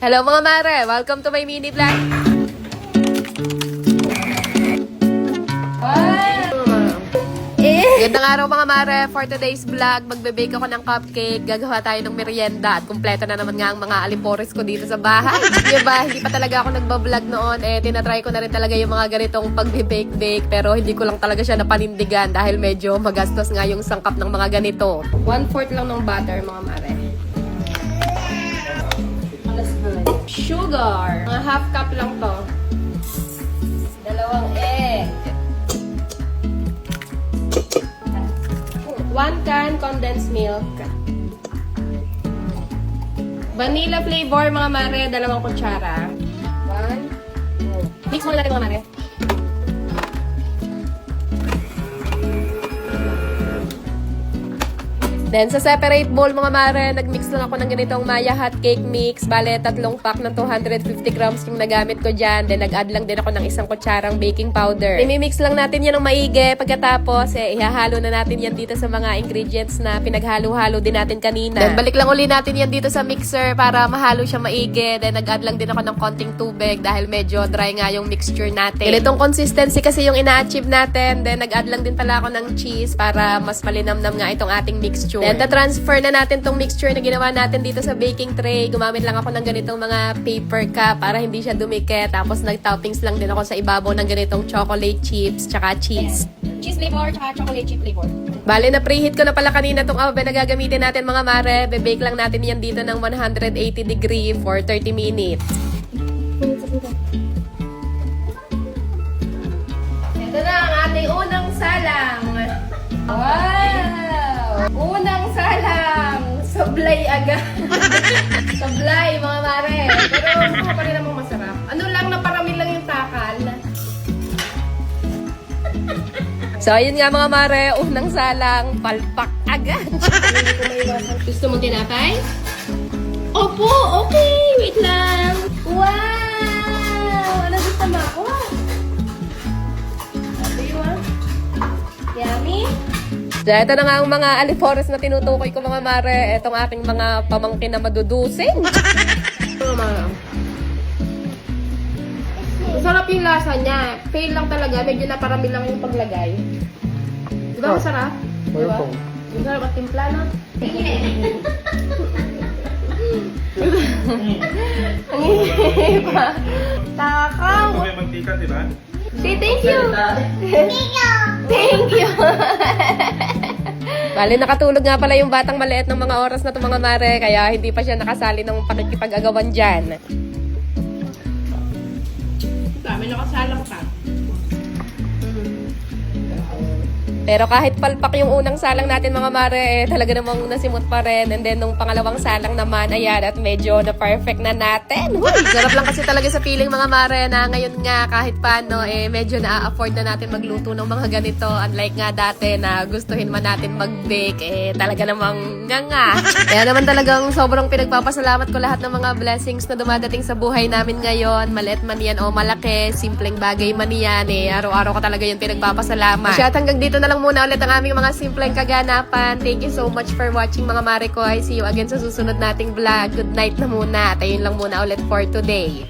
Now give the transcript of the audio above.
Hello mga mare! Welcome to my mini vlog! Gandang araw mga mare! For today's vlog, magbe-bake ako ng cupcake, gagawa tayo ng merienda at kumpleto na naman nga ang mga alipores ko dito sa bahay. Diba? Hindi pa talaga ako nagbablog noon, tinatry ko na rin talaga yung mga ganitong pagbe-bake-bake pero hindi ko lang talaga siya napanindigan dahil medyo magastos nga yung sangkap ng mga ganito. 1/4 lang ng butter mga mare. Sugar. Mga half cup lang to. 2 egg. 1 can condensed milk. Vanilla flavor mga mare, 2 kutsara. 1. Mix muna natin mga mare. Then, sa separate bowl, mga mare, nagmix lang ako ng ganitong Maya Hot Cake Mix. Bale, 3 pack ng 250 grams yung nagamit ko dyan. Then, nag-add lang din ako ng 1 kutsarang baking powder. I-mix lang natin yan ng maigi. Pagkatapos, ihahalo na natin yan dito sa mga ingredients na pinaghalo-halo din natin kanina. Then, balik lang uli natin yan dito sa mixer para mahalo siya maigi. Then, nag-add lang din ako ng konting tubig dahil medyo dry nga yung mixture natin. Ganitong consistency kasi yung ina-achieve natin. Then, nag-add lang din pala ako ng cheese para mas malinamnam nga itong ating mixture. Then, transfer na natin tong mixture na ginawa natin dito sa baking tray. Gumamit lang ako ng ganitong mga paper cup para hindi siya dumikit. Tapos, nag-toppings lang din ako sa ibabaw ng ganitong chocolate chips tsaka cheese. Cheese flavor tsaka chocolate chip flavor. Bale, na-preheat ko na pala kanina tong oven na gagamitin natin mga mare. Bebake lang natin yan dito ng 180 degree for 30 minutes. Ito na ang ating unang salang. Wow! Unang salang! Sablay agad. Sablay, mga mare. Pero mukha pa rin namang masarap. Ano lang, naparami lang yung takal. So, ayun nga mga mare, unang salang, palpak agad. Hindi ko maiwasan. Gusto mong tinapay? Opo, okay. Wait lang. Wow! Ano gusto mo ako? Sabi mo? Yummy? So, ito na nga ang mga alipores na tinutukoy ko mga mare. Itong ating mga pamangkin na madudusing. Masarap yung lasa niya. Fail lang talaga. Medyo naparami lang yung paglagay. Di ba masarap? Diba? Masarap at timpla na. Ang hihi pa. Takaw. May mantika, di ba? Say thank you. Thank you. Bale, nakatulog nga pala yung batang maliit ng mga oras na ito mga mare. Kaya hindi pa siya nakasali ng pakikipag-agawan dyan. Dami nakasalang pa. Pero kahit palpak yung unang salang natin mga mare, talaga namang nasimot pa rin. And then nung pangalawang salang naman, ayan, at medyo na-perfect na natin. Sarap lang kasi talaga sa feeling mga mare na ngayon nga kahit paano, medyo na-afford na natin magluto ng mga ganito. Unlike nga dati na gustuhin man natin mag-bake, talaga namang nga. Kaya naman talagang sobrang pinagpapasalamat ko lahat ng mga blessings na dumadating sa buhay namin ngayon. Maliit man yan o malaki, simpleng bagay man yan, araw-araw ka talaga yung pinagpapasalamat. At hanggang dito na lang muna ulit ang aming mga simpleng kaganapan. Thank you so much for watching mga mare ko. I see you again sa susunod nating vlog. Good night na muna. At ayun lang muna ulit for today.